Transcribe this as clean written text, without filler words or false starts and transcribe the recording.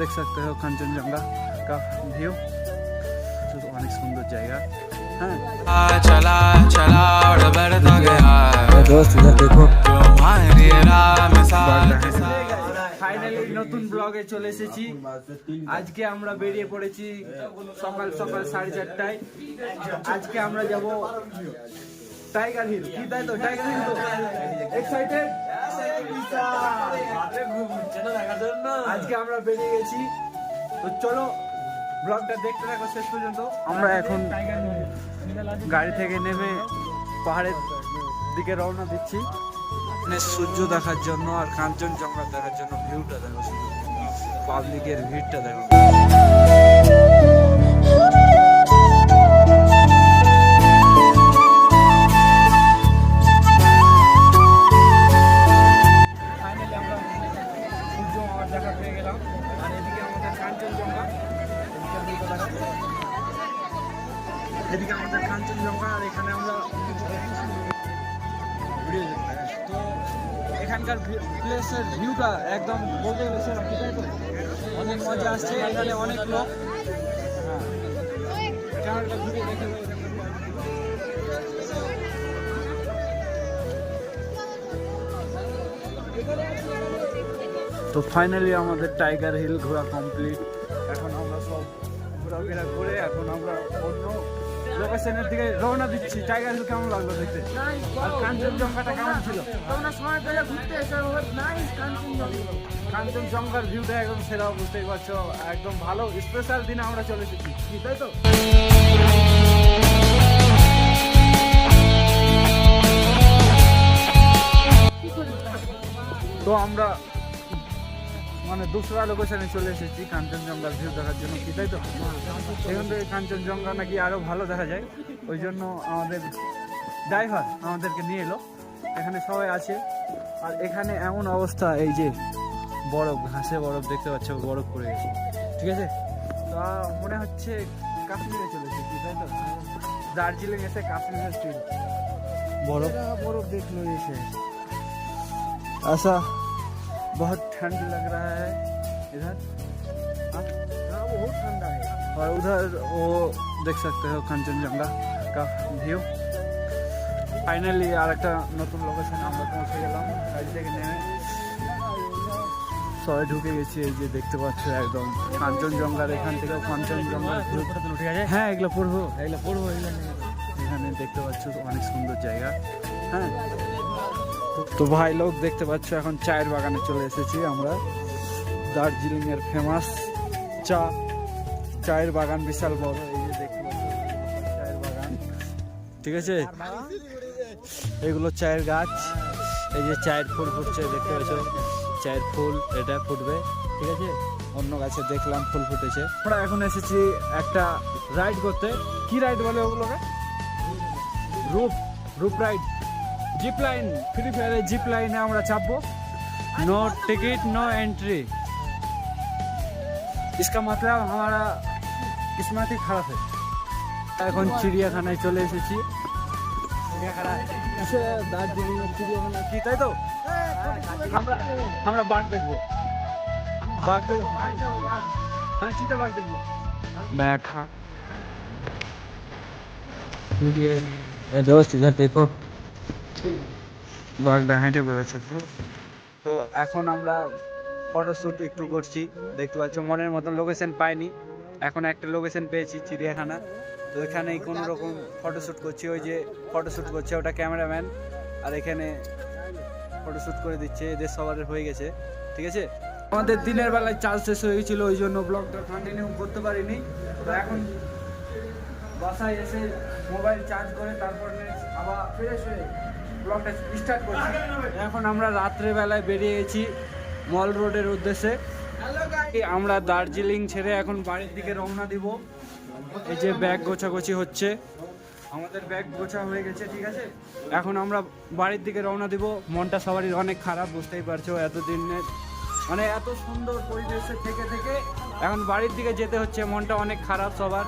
देख सकते हो कंचनजंगा का व्यू, तो अनेक सुंदर जगह है। चला चला और बढ़ता गया दोस्त इधर देखो। तुम्हारी राह में ফাইনালি নতুন ব্লগে চলে এসেছি। আজকে আমরা বেরিয়ে পড়েছি সকাল সকাল 4:30টায়। আজকে আমরা যাব টাইগার হিল, কি তাই তো? টাইগার হিল তো এক্সাইটেড? আজকে আমরা বেরিয়ে গেছি, তো চলো ব্লগটা দেখতে থাকো শেষ পর্যন্ত। আমরা এখন গাড়ি থেকে নেমে পাহাড়ের দিকে রওনা দিচ্ছি সূর্য দেখার জন্য আর কাঞ্চনজঙ্ঘা দেখার জন্য। ভিউটা দেখো, পাবলিকের ভিড়টা দেখো। ফাইনালি আমরা সূর্য দেখা পেয়ে গেলাম, আর এদিকে আমাদের কাঞ্চনজঙ্ঘা, এদিকে আমাদের কাঞ্চনজঙ্ঘা, আর এখানে আমরা তো এখানকার প্লেসের ভিউটা একদম বলতে গেলে অনেক মজা আসছে। এখানে অনেক লোক, ক্যামেরাটা ঘুরে দেখে তো ফাইনালি আমাদের টাইগার হিল ঘোরা কমপ্লিট। এখন আমরা সব ঘোরাফেরা করে এখন আমরা অন্য লোকেশনের দিকে রওনা দিচ্ছি। টাইগার হিল কেমন লাগলো দেখতে? আর কাঞ্চনজঙ্ঘাটা কেমন ছিল? তোমরা সময় পেলে ঘুরতে এসো। কাঞ্চনজঙ্ঘার ভিউটা একদম সেরা, বুঝতেই পারছো, একদম ভালো। স্পেশাল দিনে আমরা চলে এসেছি, তাই তো? তো আমরা মানে দুসরা লোকেশনে চলে এসেছি কাঞ্চনজঙ্ঘার ভিউ দেখার জন্য, কি তাই তো? এখান থেকে কাঞ্চনজঙ্ঘা নাকি আরো ভালো দেখা যায়, ওই জন্য আমাদের ড্রাইভার আমাদেরকে নিয়ে এলো। এখানে সবাই আছে, আর এখানে এমন অবস্থা, এই যে বরফ, ঘাসে বরফ দেখতে পাচ্ছ, বরফ পড়ে গেছে, ঠিক আছে? তা মনে হচ্ছে কাশ্মীরে চলে এসেছি, তাই তো? দার্জিলিং এসে কাশ্মীরের স্টিল বরফ বরফ देखलो এসে ऐसा बहुत ठंड लग रहा है इधर। हाँ बहुत ठंडा है। और उधर वो देख सकते हो कंचनजंगा का व्यू। फाइनली আর একটা নতুন লোকেশনে আমরা পৌঁছে গেলাম। গাড়ি থেকে নেমে সবাই ঢুকে গেছি, এই যে দেখতে পাচ্ছ একদম কাঞ্চনজঙ্ঘার, এখান থেকে কাঞ্চনজঙ্ঘার ভিউ। হ্যাঁ এগুলো পড়বো, এখানে দেখতে পাচ্ছ অনেক সুন্দর জায়গা। হ্যাঁ তো ভাই লোক দেখতে পাচ্ছ, এখন চায়ের বাগানে চলে এসেছি আমরা। দার্জিলিং এর ফেমাস চায়ের বাগান, বিশাল বড়, এই যে দেখতে পাচ্ছ চায়ের বাগান, ঠিক আছে? এগুলো চায়ের গাছ, এই যে চায়ের ফুল ফুটছে, দেখতে পাচ্ছ চায়ের ফুল, এটা ফুটবে, ঠিক আছে? অন্য গাছে দেখলাম ফুল ফুটেছে। আমরা এখন এসেছি একটা রাইড করতে। কি রাইড বলে ওগুলোকে? Rope ride, zip line. Free fire zip line है, আমরা চাপবো। नो टिकट नो एंट्री, इसका मतलब हमारा किस्मत ही खराब है। এখন চিড়িয়াখানায় চলে এসেছি। দার্জিলিং চিড়িয়াখানা, কি তাই তো? আমরা বাঘ দেখবো, বাঘ দেখবো, হ্যাঁ চিতা বাঘ দেখবো। बैठा दोस्त इधर देखो, বাঘটা হেঁটে বেড়েছে। তো এখন আমরা ফটোশ্যুট একটু করছি, দেখতে পাচ্ছ। মনের মতন লোকেশন পাইনি, এখন একটা লোকেশন পেয়েছি চিড়িয়াখানা। তো এখানেই কোনো রকম ফটোশ্যুট করছি, ওই যে ফটোশ্যুট করছে ওটা ক্যামেরাম্যান, আর এখানে ফটোশ্যুট করে দিচ্ছে। এদের সবার হয়ে গেছে, ঠিক আছে? আমাদের দিনের বেলায় চার্জ শেষ হয়ে গেছিলো, ওই জন্য ব্লগটা কন্টিনিউ করতে পারিনি। তো এখন বাসায় এসে মোবাইল চার্জ করে তারপর আবার ফ্রেশ হয়ে ব্লগটা স্টার্ট করছি। এখন আমরা রাত্রে বেলায় বেরিয়ে গেছি মল রোডের উদ্দেশ্যে। আমরা দার্জিলিং ছেড়ে এখন বাড়ির দিকে রওনা দিব। এই যে ব্যাগ গোছাগুছি হচ্ছে, আমাদের ব্যাগ গোছা হয়ে গেছে, ঠিক আছে? এখন আমরা বাড়ির দিকে রওনা দিব। মনটা সবারই অনেক খারাপ, বুঝতেই পারছো, এতদিনের মানে এত সুন্দর পরিবেশে থেকে এখন বাড়ির দিকে যেতে হচ্ছে, মনটা অনেক খারাপ সবার।